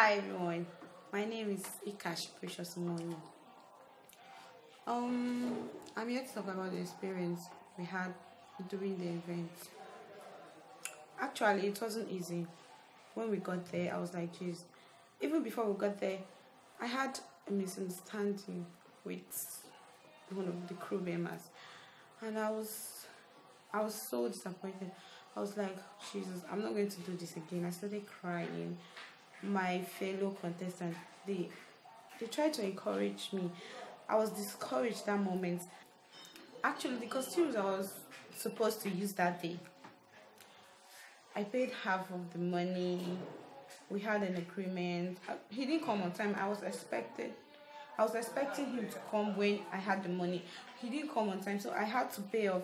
Hi everyone, my name is Ikashi Precious Money. I'm here to talk about the experience we had during the event. Actually, it wasn't easy. When we got there, I was like, geez. Even before we got there, I had a misunderstanding with one of the crew members, and I was so disappointed. I was like, Jesus, I'm not going to do this again. I started crying. My fellow contestants, they tried to encourage me. I was discouraged that moment. Actually, the costumes I was supposed to use that day, I paid half of the money. We had an agreement. He didn't come on time. I was expecting him to come when I had the money. He didn't come on time, so I had to pay off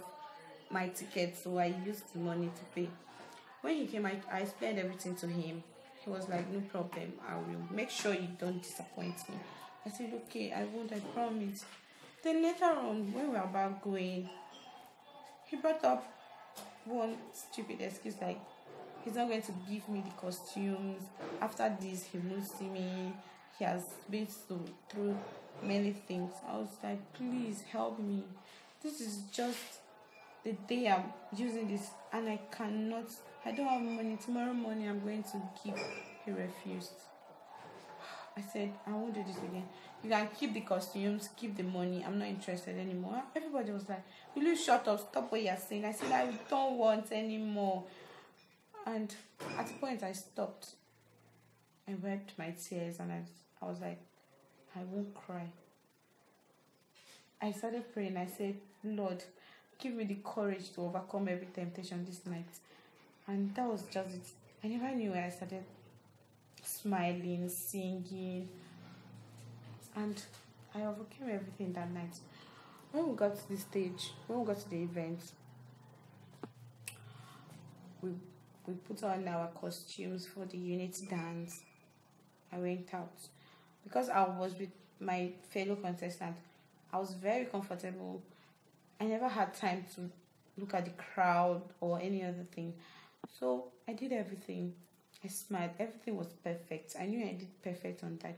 my ticket. So I used the money to pay. When he came, I explained everything to him. He was like, no problem, I will make sure you don't disappoint me. I said, okay, I won't, I promise. Then later on, when we were about going, he brought up one stupid excuse like, he's not going to give me the costumes. After this, he won't see me. He has been through many things. I was like, please help me. This is just the day I'm using this, and I don't have money. Tomorrow morning I'm going to give. He refused. I said, I won't do this again. You can keep the costumes, keep the money. I'm not interested anymore. Everybody was like, will you shut up? Stop what you're saying. I said, I don't want anymore. And at the point I stopped. I wiped my tears and I was like, I won't cry. I started praying. I said, Lord, give me the courage to overcome every temptation this night. And that was just it. I never knew where I started smiling, singing, and I overcame everything that night. When we got to the stage, when we got to the event, we put on our costumes for the unity dance. I went out. Because I was with my fellow contestant, I was very comfortable. I never had time to look at the crowd or any other thing. So I did everything. I smiled. Everything was perfect. I knew I did perfect on that.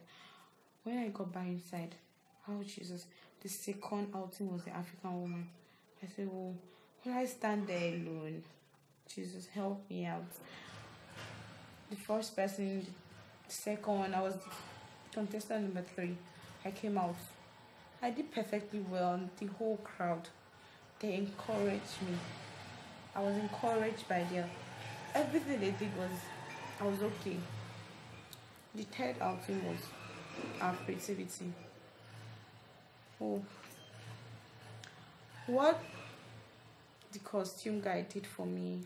When I got back inside, oh Jesus, the second outing was the African woman. I said, well, will I stand there alone? Jesus, help me out. The first person, the second one, I was contestant number 3. I came out. I did perfectly well. The whole crowd, they encouraged me. I was encouraged by them. Everything they did was, I was okay. The third outing was our creativity. Oh, what the costume guy did for me,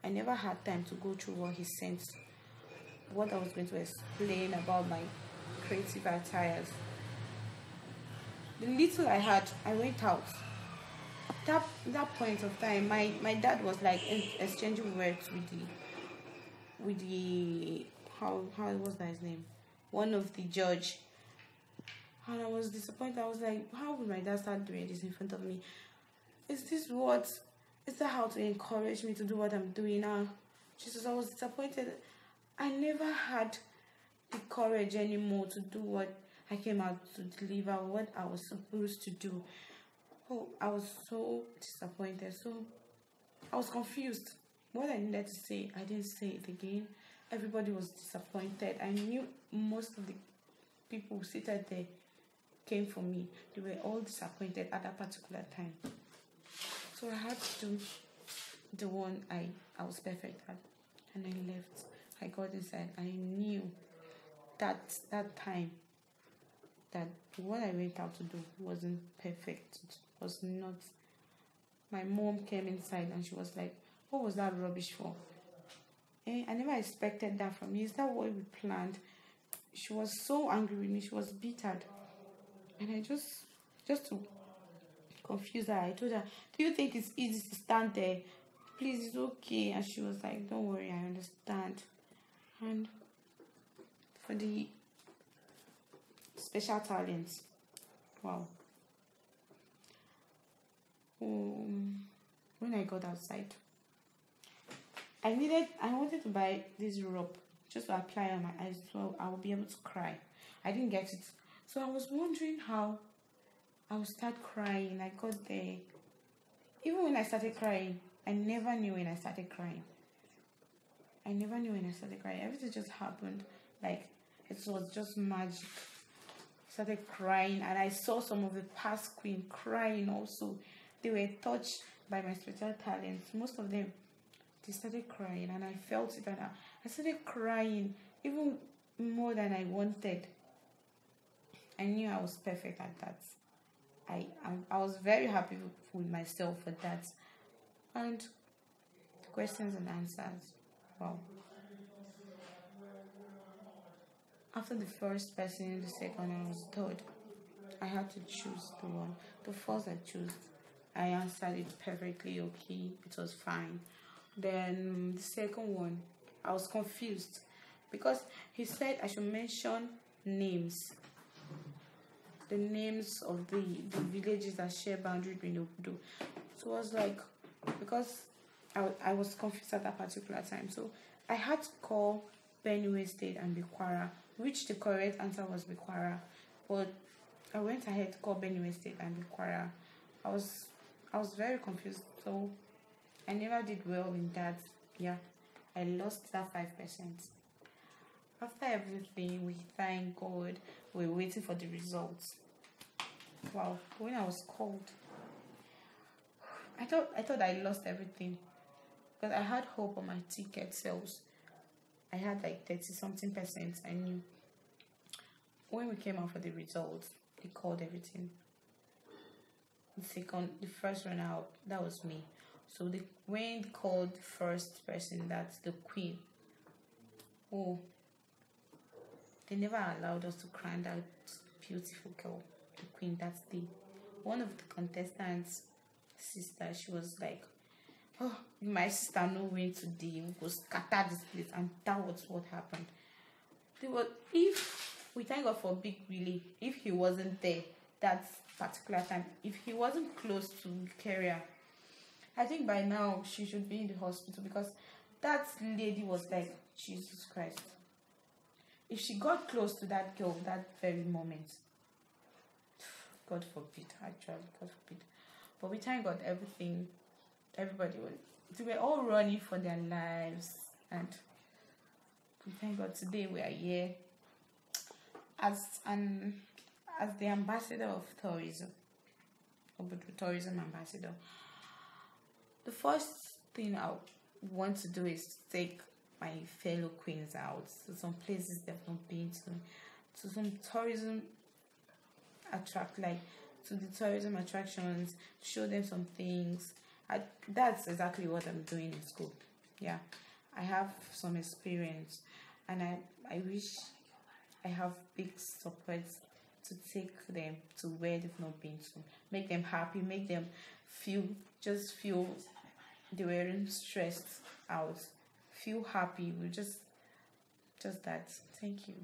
I never had time to go through what he sent, what I was going to explain about my creative attires. The little I had, I went out. That point of time, my dad was like exchanging words with the how was that his name? One of the judge. And I was disappointed. I was like, how would my dad start doing this in front of me? Is that how to encourage me to do what I'm doing now? Jesus, I was disappointed. I never had the courage anymore to do what I came out to deliver, what I was supposed to do. Oh, I was so disappointed. So I was confused. What I needed to say, I didn't say it again. Everybody was disappointed. I knew most of the people seated there came for me. They were all disappointed at that particular time. So I had to do the one I was perfect at. And I left. I got inside. I knew that time that what I went out to do wasn't perfect. It was not. My mom came inside and she was like, what was that rubbish for? I never expected that from you. Is that what we planned? She was so angry with me. She was bitter. And I just to confuse her, I told her, do you think it's easy to stand there? Please, it's okay. And she was like, don't worry, I understand. And for the special talents, wow. When I got outside, I wanted to buy this rope just to apply on my eyes so I will be able to cry. I didn't get it. So I was wondering how I would start crying. I got there. Even when I started crying, I never knew when I started crying. I never knew when I started crying. Everything just happened. Like, it was just magic. I started crying, and I saw some of the past queen crying also. They were touched by my special talents. Most of them, they started crying, and I felt it, and I started crying even more than I wanted. I knew I was perfect at that. I was very happy with myself for that. And questions and answers. Wow. After the first person, the second, and the third, I had to choose the one. The first I chose, I answered it perfectly okay. It was fine. Then the second one, I was confused because he said I should mention names. The names of the villages that share boundary with Obudu. So I was like, because I was confused at that particular time. So I had to call Benue State and Bikwara, which the correct answer was Bikwara. But I went ahead to call Benue State and Bikwara. I was very confused. So I never did well in that. Yeah, I lost that 5%. After everything, we thank God. We're waiting for the results. Wow, when I was called, I thought I lost everything because I had hope on my ticket sales. I had like 30-something%. I knew when we came out for the results, they called everything. The first run out, that was me. So when they called the first person, that's the queen. Oh, they never allowed us to crown that beautiful girl, the queen. That's one of the contestants' sister. She was like, "Oh, my sister no win today. We go scatter this place," and that was what happened. If we thank God for Big Willie, if he wasn't there that particular time, if he wasn't close to Keria, I think by now she should be in the hospital because that lady was like, Jesus Christ. If she got close to that girl that very moment, God forbid, actually, God forbid. But we thank God they were all running for their lives, and we thank God today we are here as the ambassador of tourism, Obudu tourism ambassador. The first thing I want to do is to take my fellow queens out to some places they've not been to some tourism to the tourism attractions, show them some things. That's exactly what I'm doing in school. Yeah, I have some experience, and I wish I have big support to take them to where they've not been to, make them happy, make them feel they weren't stressed out, feel happy with just that. Thank you.